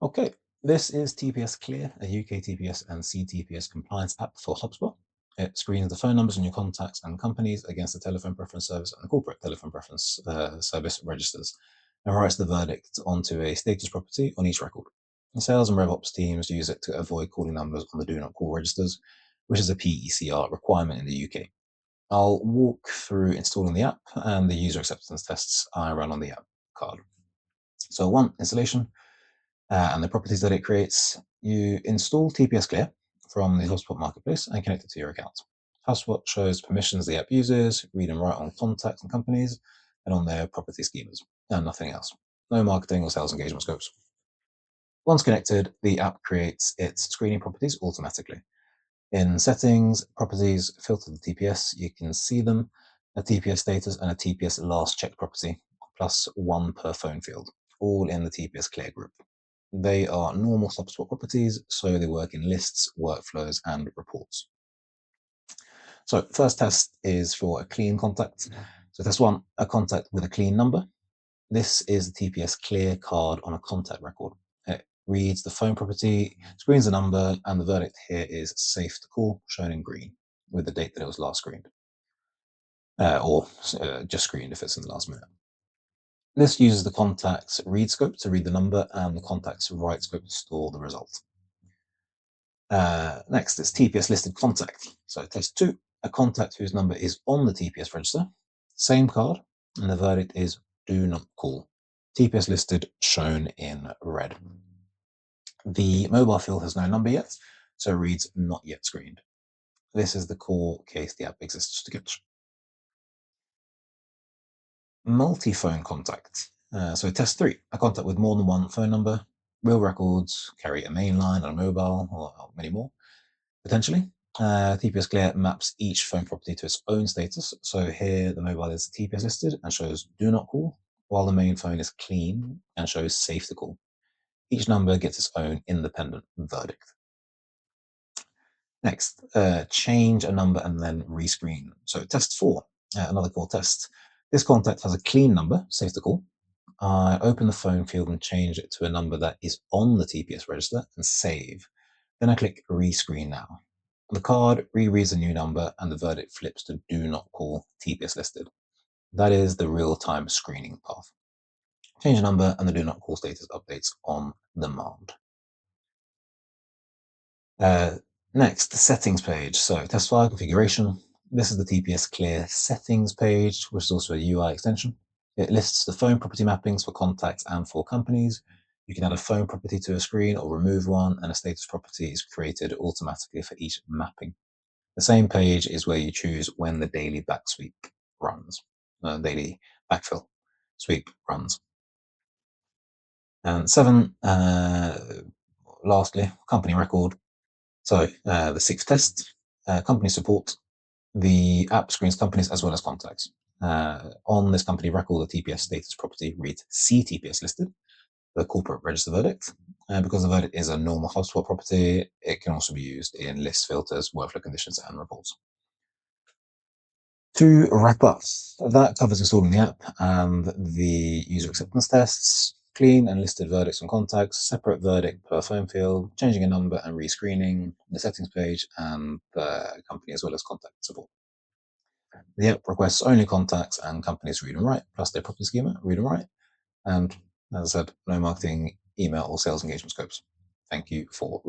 Okay, this is TPSClear, a UK TPS and CTPS compliance app for HubSpot. It screens the phone numbers on your contacts and companies against the telephone preference service and the corporate telephone preference service registers, and writes the verdict onto a status property on each record. The sales and RevOps teams use it to avoid calling numbers on the do not call registers, which is a PECR requirement in the UK. I'll walk through installing the app and the user acceptance tests I run on the app card. So one, installation. And the properties that it creates. You install TPSClear from the HubSpot marketplace and connect it to your account. HubSpot shows permissions the app uses, read and write on contacts and companies, and on their property schemas, and nothing else. No marketing or sales engagement scopes. Once connected, the app creates its screening properties automatically. In settings, properties, filter the TPS, you can see them, a TPS status and a TPS last checked property, plus one per phone field, all in the TPSClear group. They are normal HubSpot properties, so they work in lists, workflows, and reports. So first test is for a clean contact. So test one, a contact with a clean number. This is the TPSClear card on a contact record. It reads the phone property, screens the number, and the verdict here is safe to call, shown in green, with the date that it was last screened, or just screened if it's in the last minute. This uses the contact's read scope to read the number and the contact's write scope to store the result. Next is TPS listed contact. So test two, a contact whose number is on the TPS register, same card, and the verdict is do not call. TPS listed, shown in red. The mobile field has no number yet, so reads not yet screened. This is the core case the app exists to catch. Multi-phone contact. So test three, a contact with more than one phone number. Real records carry a main line and a mobile, or many more, potentially. TPSClear maps each phone property to its own status. So here the mobile is TPS listed and shows do not call, while the main phone is clean and shows safe to call. Each number gets its own independent verdict. Next, change a number and then rescreen. So test four, another core test. This contact has a clean number, safe to call. I open the phone field and change it to a number that is on the TPS register and save. Then I click rescreen now. The card rereads a new number and the verdict flips to do not call TPS listed. That is the real-time screening path. Change the number and the do not call status updates on demand. Next, the settings page. So test file configuration. This is the TPSClear settings page, which is also a UI extension. It lists the phone property mappings for contacts and for companies. You can add a phone property to a screen or remove one, and a status property is created automatically for each mapping. The same page is where you choose when the daily backsweep runs, daily backfill sweep runs. And seven, lastly, company record. So the sixth test, company support. The app screens companies as well as contacts. On this company record, the TPS status property reads CTPS listed, the corporate register verdict. And because the verdict is a normal HubSpot property, it can also be used in list filters, workflow conditions, and reports. To wrap up, that covers installing the app and the user acceptance tests, clean and listed verdicts and contacts, separate verdict per phone field, changing a number and rescreening, the settings page, and the company as well as contact support. The app requests only contacts and companies read and write, plus their property schema, read and write. And as I said, no marketing, email, or sales engagement scopes. Thank you for